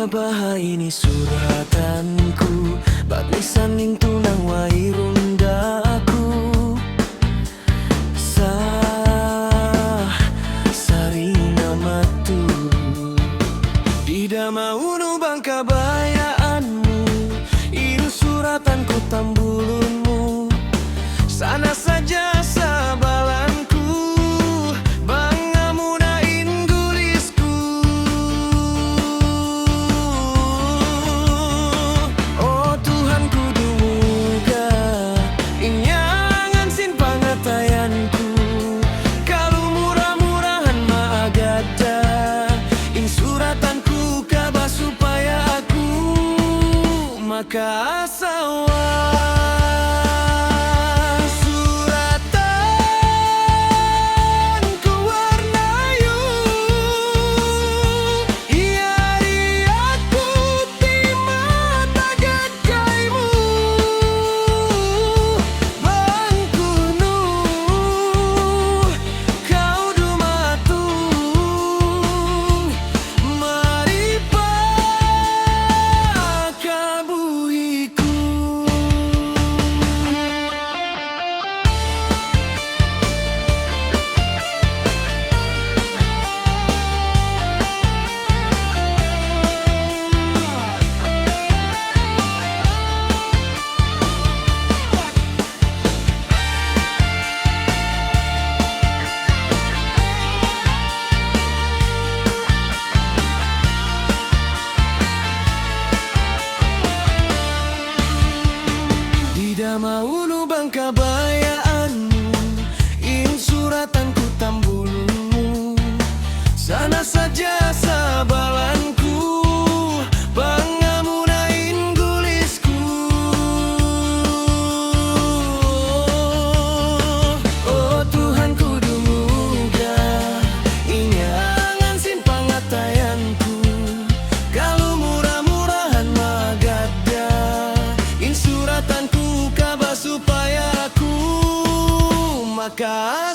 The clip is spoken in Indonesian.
Kabah ini suratanku, bakni saning tunang wairunda aku. Sarina matu Dida maunu bang kabayaanmu, ini suratanku tambulunmu. Sana saja sabalanku, bangamuna inggulisku. Oh Tuhanku dumuga, inyangan sin pangatayanku. Kalau murah-murahan maagada, in suratanku kabah supaya aku maka asawa. Maunu bang kabayaanmu, in suratanku tambulunmu. Sana saja sabalanku, bangamuna inggulisku. Oh Tuhanku dumuga, inyangan sin pangatayanku. Kalau murah-murahan magada, in suratanku supaya aku maka